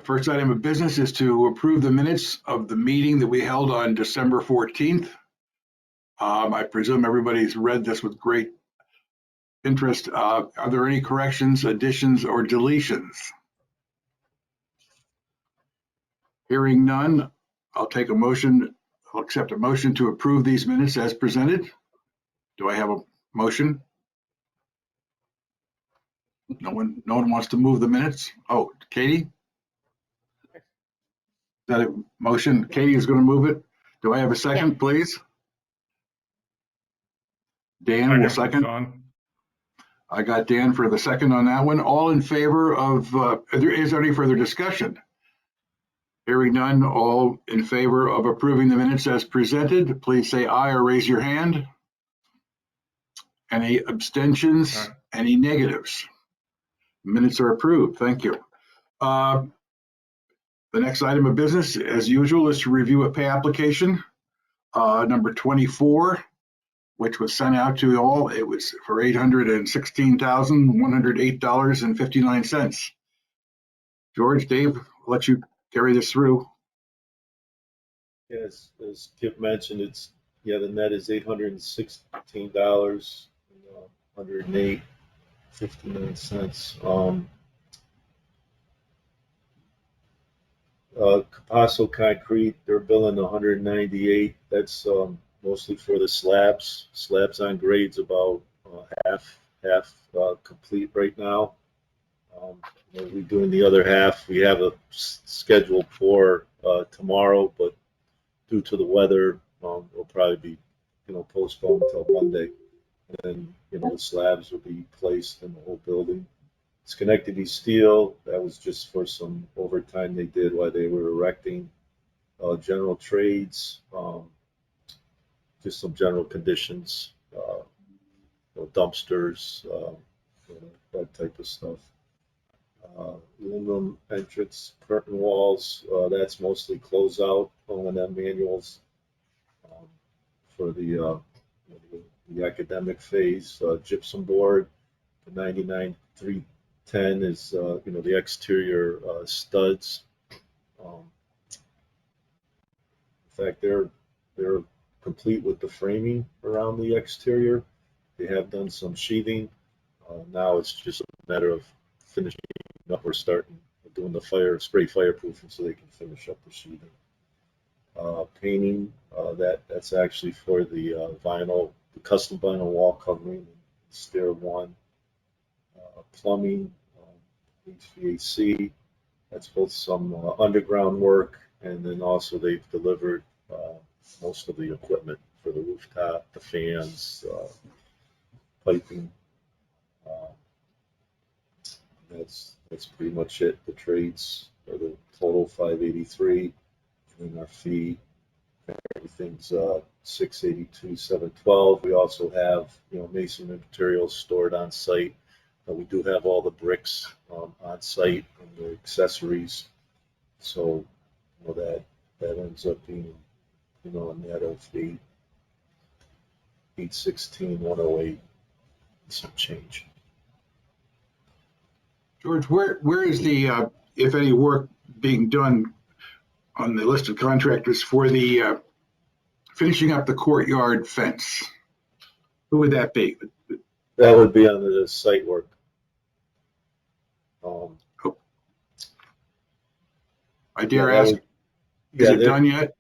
First item of business is to approve the minutes of the meeting that we held on December 14th. I presume everybody's read this with great interest. Are there any corrections, additions, or deletions? Hearing none, I'll take a motion. I'll accept a motion to approve these minutes as presented. Do I have a motion? No one wants to move the minutes? Oh, Katie? Is that a motion? Katie is going to move it. Do I have a second, please? Dan will second. I got Dan for the second on that one. All in favor of, is there any further discussion? Hearing none, all in favor of approving the minutes as presented, please say aye or raise your hand. Any abstentions? Aye. Any negatives? Minutes are approved. Thank you. The next item of business, as usual, is to review a pay application, number 24, which was sent out to all. It was for $816,108.59. George, Dave, I'll let you carry this through. Yes, as Kip mentioned, the net is $816,108.59. Capasso Concrete, they're billing $198. That's mostly for the slabs. Slabs on grade's about half complete right now. We're doing the other half. We have a schedule for tomorrow, but due to the weather, we'll probably be, postponed until Monday. And then, the slabs will be placed in the whole building. Schenectady Steel, that was just for some overtime they did while they were erecting. General Trades, just some general conditions, dumpsters, that type of stuff. Aluminum entrance, curtain walls, that's mostly closeout O&M manuals for the academic phase. Gypsum board, the 99-310 is the exterior studs. In fact, they're complete with the framing around the exterior. They have done some sheathing. Now it's just a matter of finishing up or starting doing the spray fireproofing so they can finish up the sheathing. Painting, that's actually for the vinyl, the custom vinyl wall covering, stair one. Plumbing, HVAC, that's both some underground work, and then also they've delivered most of the equipment for the rooftop, the fans, piping. That's pretty much it. The trades are the total 583, and our fee, everything's 682, 712. We also have masonry materials stored on site. We do have all the bricks on site and the accessories, so that ends up being a net of 816,108 some change. George, where is the, if any, work being done on the list of contractors for the finishing up the courtyard fence? Who would that be? That would be under the site work. I dare ask, is it done yet?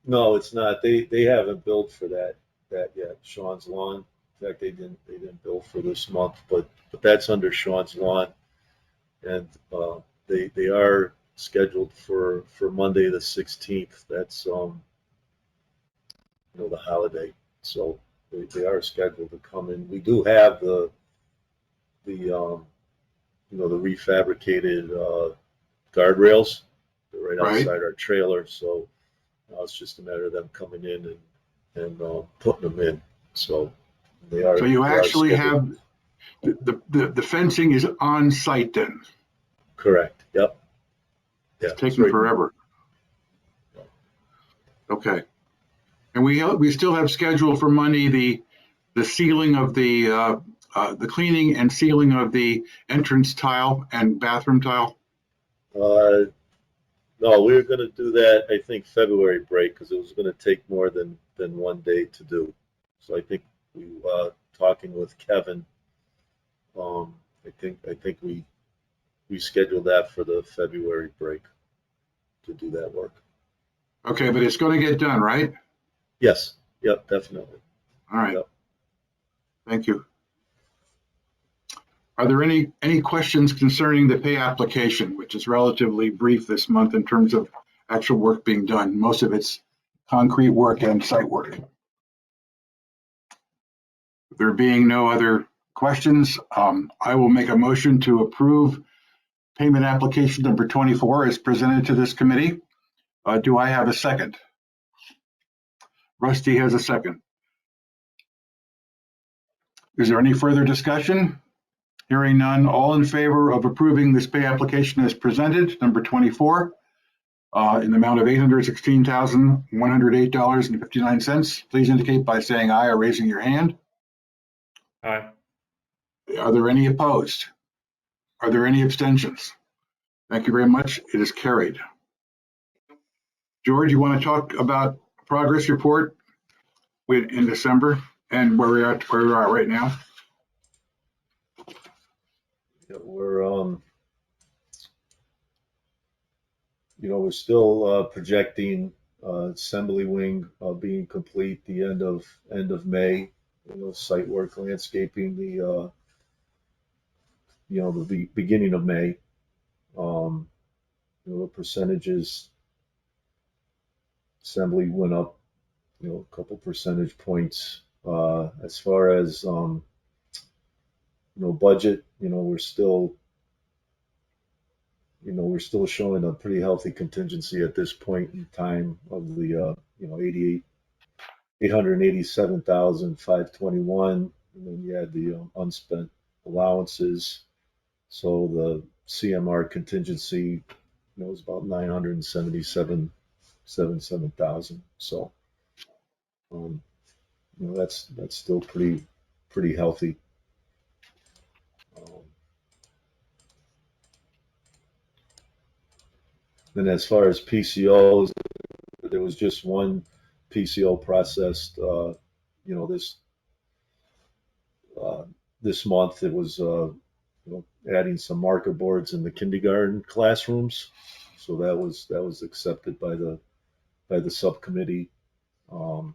No, it's not. They haven't billed for that yet. Sean's Lawn. In fact, they didn't bill for this month, but that's under Sean's Lawn, and they are scheduled for Monday the 16th. That's the holiday, so they are scheduled to come in. We do have the refabricated guardrails. They're right outside our trailer, so it's just a matter of them coming in and putting them in. So they are. So you actually have the fencing is on site then? Correct. Yep. Yeah, it's taking forever. Yeah. Okay. And we still have scheduled for Monday the sealing of the cleaning and sealing of the entrance tile and bathroom tile. No, we were going to do that, I think, February break, because it was going to take more than 1 day to do. So I think we, talking with Kevin, I think we scheduled that for the February break to do that work. Okay, but it's going to get done, right? Yes, yep, definitely. All right. Yep. Thank you. Are there any questions concerning the pay application, which is relatively brief this month in terms of actual work being done? Most of it's concrete work and site work. There being no other questions, I will make a motion to approve payment application number 24 as presented to this committee. Do I have a second? Rusty has a second. Is there any further discussion? Hearing none, all in favor of approving this pay application as presented, number 24, in the amount of $816,108.59, please indicate by saying aye or raising your hand. Aye. Are there any opposed? Are there any abstentions? Thank you very much. It is carried. George, you want to talk about progress report in December and where we are right now? Yeah, we're still projecting assembly wing being complete the end of May. Site work, landscaping the beginning of May. The percentages, assembly went up, a couple percentage points. As far as budget, we're still showing a pretty healthy contingency at this point in time of the 887,521, and then you had the unspent allowances. So the CMR contingency, is about 977,000. So, that's still pretty healthy. Then as far as PCOs, there was just one PCO processed, this month. It was, adding some marker boards in the kindergarten classrooms. So that was accepted by the subcommittee. No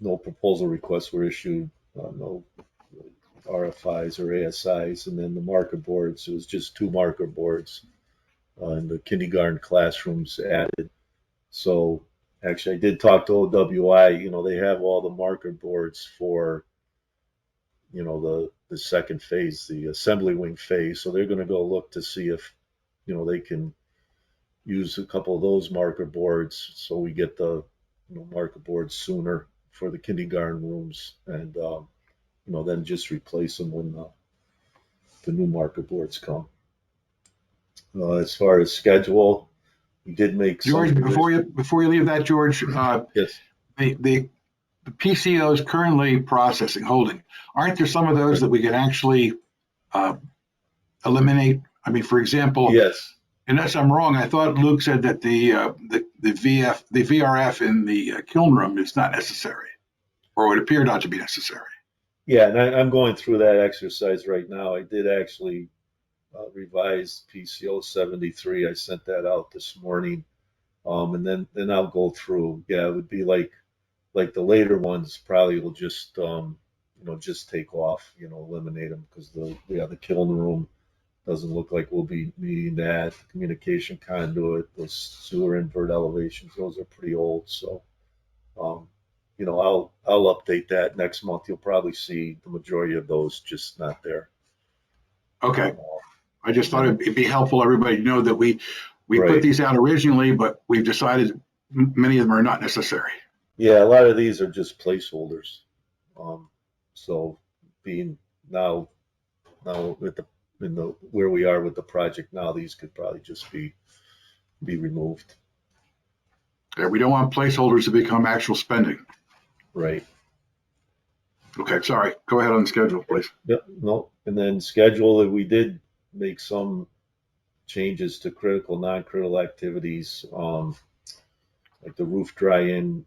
proposal requests were issued, no RFIs or ASIs, and then the marker boards, it was just 2 marker boards in the kindergarten classrooms added. So actually, I did talk to OWI. They have all the marker boards for the second phase, the assembly wing phase. So they're going to go look to see if they can use a couple of those marker boards, so we get the marker boards sooner for the kindergarten rooms, and then just replace them when the new marker boards come. As far as schedule, we did make George, before you leave that, George, yes, the PCOs currently processing, holding, aren't there some of those that we can actually eliminate? I mean, for example, yes, unless I'm wrong, I thought Luke said that the VRF in the kiln room is not necessary, or would appear not to be necessary. yeah, and I'm going through that exercise right now. I did actually revise PCO 73. I sent that out this morning, and then I'll go through. Yeah, it would be like the later ones probably will just just take off, eliminate them, because the kiln room doesn't look like we'll be needing that. The communication conduit, the sewer invert elevations, those are pretty old. So, I'll update that next month. You'll probably see the majority of those just not there. Okay. I just thought it'd be helpful everybody to know that we Right. put these out originally, but we've decided many of them are not necessary. Yeah, a lot of these are just placeholders. So being now with where we are with the project now, these could probably just be removed. Okay, we don't want placeholders to become actual spending. Right. Okay, sorry. Go ahead on schedule, please. Yep. No. And then schedule, that we did make some changes to critical, non-critical activities, like the roof dry-in.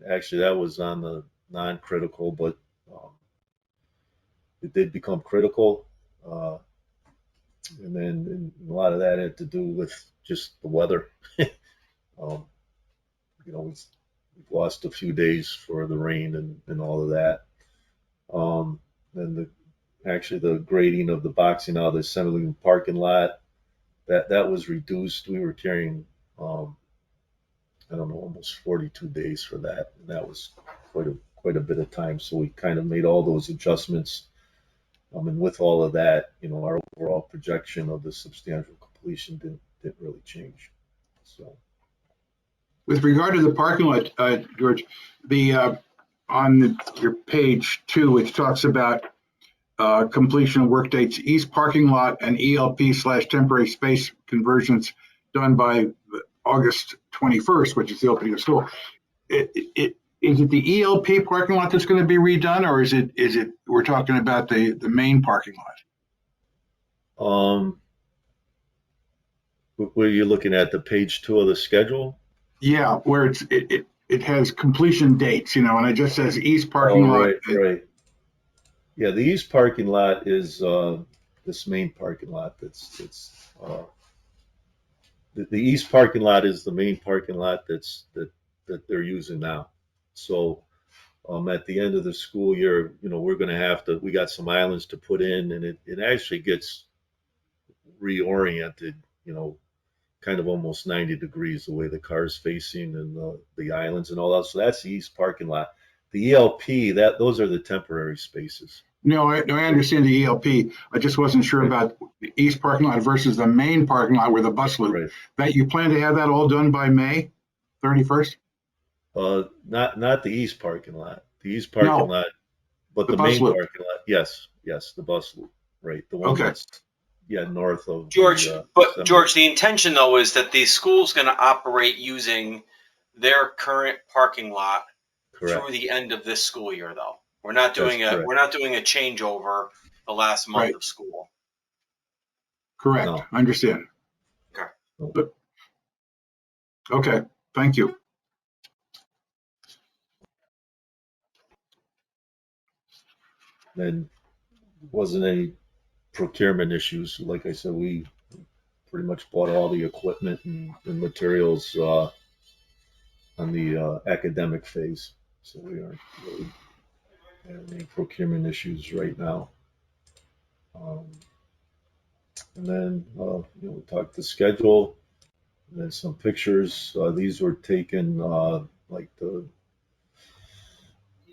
Actually, that was on the non-critical, but it did become critical. And then a lot of that had to do with just the weather. um, we've lost a few days for the rain and all of that. Then actually the grading of the boxing out of the assembly parking lot, that was reduced. We were carrying, I don't know, almost 42 days for that, and that was quite a bit of time. So we kind of made all those adjustments. And with all of that, our overall projection of the substantial completion didn't really change. So, With regard to the parking lot, George, your page 2, which talks about completion of work dates, east parking lot and ELP/temporary space conversions done by August 21st, which is the opening of school. Is it the ELP parking lot that's going to be redone, or is it we're talking about the main parking lot? Were you looking at the page 2 of the schedule? Yeah, where it has completion dates, and it just says east parking lot. Right. Yeah, the east parking lot is this main parking lot. The east parking lot is the main parking lot that they're using now. So at the end of the school year, we're going to we got some islands to put in, and it actually gets reoriented, kind of almost 90 degrees the way the car's facing and the islands and all that. So that's the east parking lot. The ELP, those are the temporary spaces. No, I understand the ELP. I just wasn't sure about the east parking lot versus the main parking lot where the bus loop. Right. That you plan to have that all done by May 31st? Not the east parking lot. The east parking lot, but the main parking lot. Yes, the bus loop. Right, the one that's north of George. George, the intention though is that the school's going to operate using their current parking lot through the end of this school year, though. We're not doing a changeover the last month of school. Correct. No. I understand. Okay. Okay. Thank you. Then wasn't any procurement issues. Like I said, we pretty much bought all the equipment and materials on the academic phase. So we aren't really having any procurement issues right now. And then we talked the schedule. And then some pictures. These were taken like the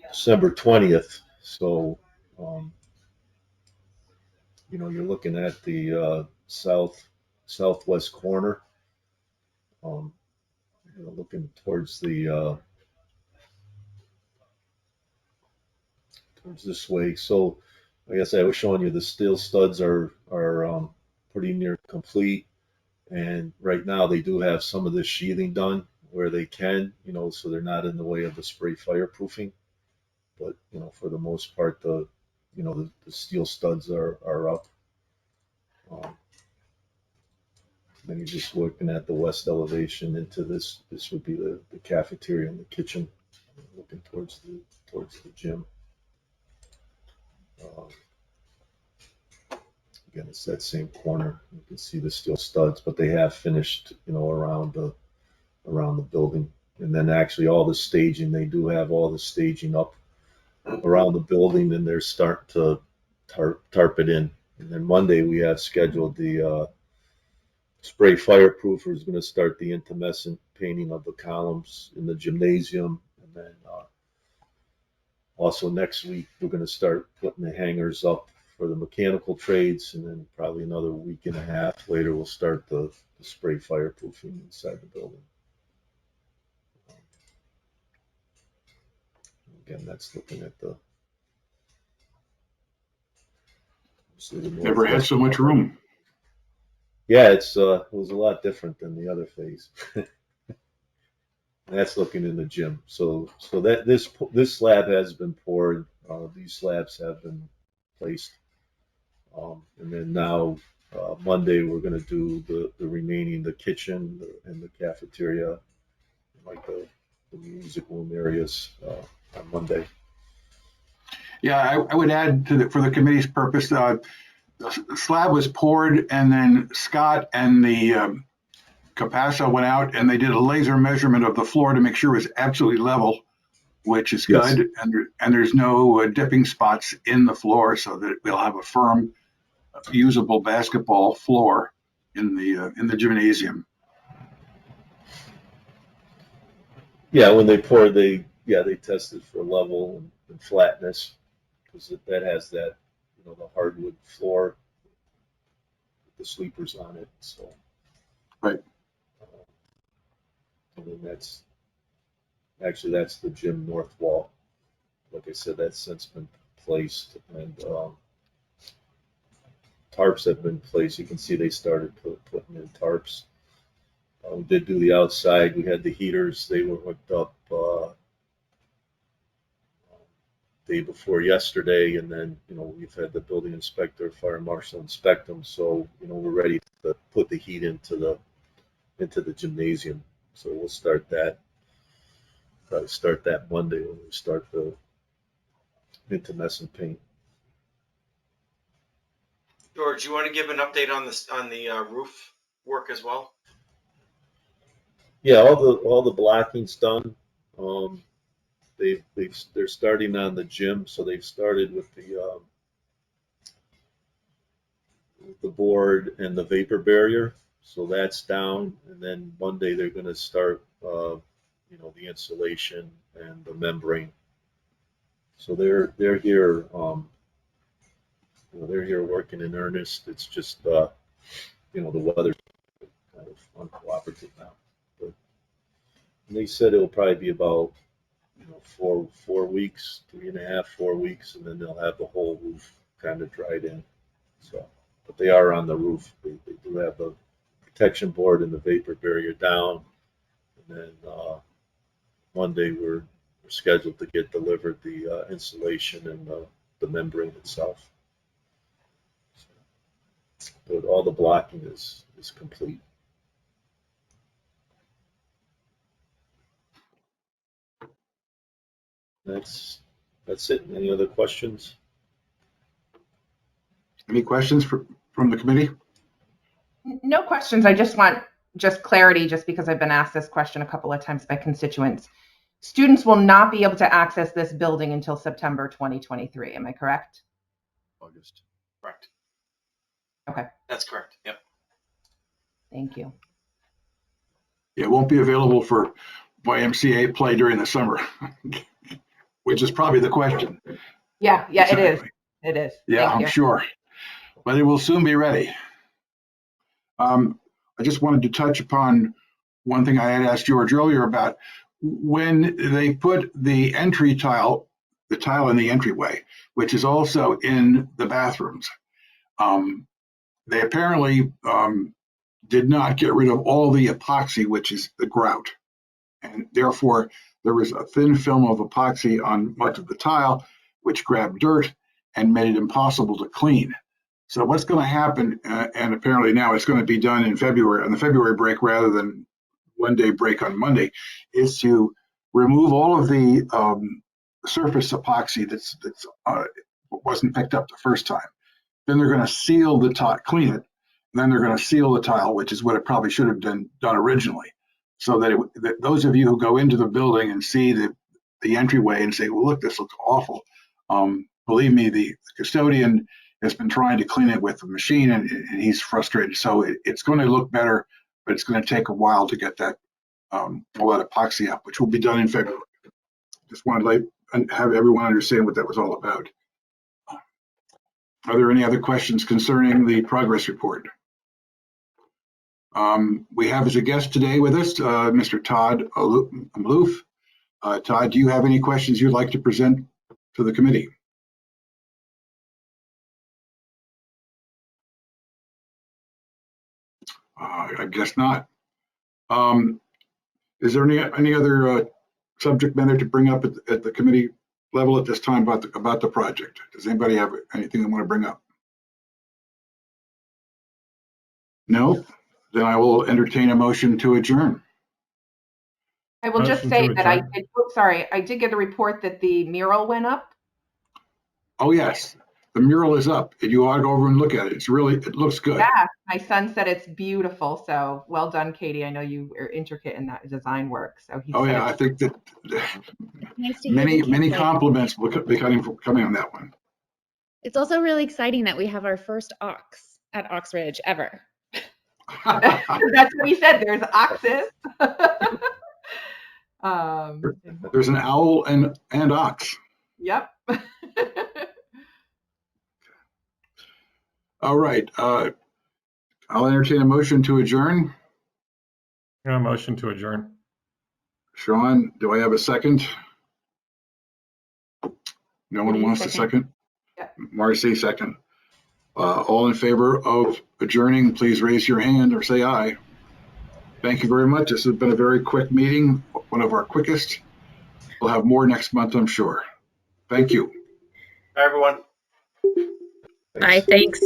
December 20th. So you're looking at the southwest corner. Looking towards towards this way. So I guess I was showing you the steel studs are pretty near complete, and right now they do have some of the sheathing done where they can, so they're not in the way of the spray fireproofing. But for the most part, the steel studs are up. Then you're just looking at the west elevation into this. This would be the cafeteria and the kitchen, looking towards the gym. Again, it's that same corner. You can see the steel studs, but they have finished, around the building. And then actually all the staging, they do have all the staging up around the building, and they're starting to tarp it in. And then Monday we have scheduled the spray fireproofer is going to start the intumescent painting of the columns in the gymnasium. And then also next week we're going to start putting the hangers up for the mechanical trades, and then probably another week and a half later we'll start the spray fireproofing inside the building. Again, that's looking at the never had so much room. Yeah, it was a lot different than the other phase. That's looking in the gym. So that this slab has been poured. These slabs have been placed, and then now Monday, we're going to do the remaining, the kitchen and the cafeteria, like the music room areas on Monday. Yeah, I would add to for the committee's purpose, the slab was poured, and then Scott and the Capasso went out and they did a laser measurement of the floor to make sure it was absolutely level, which is Yes. good. And there's no dipping spots in the floor, so that we'll have a firm, usable basketball floor in the gymnasium. Yeah, when they poured, they tested for level and flatness, because that has that, the hardwood floor with the sleepers on it. So Right. And then that's the gym north wall. Like I said, that's since been placed, and tarps have been placed. You can see they started putting in tarps. We did do the outside. We had the heaters. They were hooked up day before yesterday, and then we've had the building inspector, fire marshal inspect them. So we're ready to put the heat into the gymnasium. So we'll start that. Probably start that Monday when we start the intumescent paint. George, you want to give an update on the roof work as well? Yeah, all the blocking's done. They're starting on the gym, so they've started with the board and the vapor barrier. So that's down, and then Monday they're going to start, the insulation and the membrane. So they're here, they're here working in earnest. It's just, the weather's kind of uncooperative now. But they said it'll probably be about 4 weeks, 3.5, 4 weeks, and then they'll have the whole roof kind of dried in. So, but they are on the roof. They do have the protection board and the vapor barrier down, and then Monday we're scheduled to get delivered the insulation and the membrane itself. So, but all the blocking is complete. That's it. Any other questions? Any questions from the committee? No questions. I just want clarity, just because I've been asked this question a couple of times by constituents. Students will not be able to access this building until September 2023. Am I correct? August. Correct. Okay. That's correct. Yep. Thank you. It won't be available for YMCA play during the summer, which is probably the question. Yeah, it is. It is. Yeah, Thank I'm you. sure. But it will soon be ready. I just wanted to touch upon one thing I had asked George earlier about. When they put the entry tile, the tile in the entryway, which is also in the bathrooms, they apparently did not get rid of all the epoxy, which is the grout. And therefore, there was a thin film of epoxy on much of the tile, which grabbed dirt and made it impossible to clean. So what's going to happen, and apparently now it's going to be done in February, on the February break rather than one-day break on Monday, is to remove all of the surface epoxy that's wasn't picked up the first time. Then they're going to seal the tile, clean it, and then they're going to seal the tile, which is what it probably should have done originally. So that those of you who go into the building and see the entryway and say, well, look, this looks awful. Believe me, the custodian has been trying to clean it with the machine, and he's frustrated. So it's going to look better, but it's going to take a while to get that all that epoxy up, which will be done in February. Just wanted to have everyone understand what that was all about. Are there any other questions concerning the progress report? We have as a guest today with us, Mr. Todd Maloof. Todd, do you have any questions you'd like to present to the committee? I guess not. Is there any other subject matter to bring up at the committee level at this time about the project? Does anybody have anything they want to bring up? No? Then I will entertain a motion to adjourn. I will just Motion say to that I adjourn. did, oops, sorry, I did get a report that the mural went up. Oh, yes, the mural is up. You ought to go over and look at it. It looks good. Yeah, my son said it's beautiful. So well done, Katie. I know you are intricate in that design work. So he Oh, said yeah, I think that Nice to hear the many kids like it. compliments will be coming on that one. It's also really exciting that we have our first ox at Oxridge ever. that's what he said. There's oxes. There's an owl and ox. Yep. All right. I'll entertain a motion to adjourn. Motion to adjourn. Sean, do I have a second? No one wants a second? Yeah. Marcy, second. All in favor of adjourning, please raise your hand or say aye. Thank you very much. This has been a very quick meeting, one of our quickest. We'll have more next month, I'm sure. Thank you. Bye, everyone. Thanks. Thanks.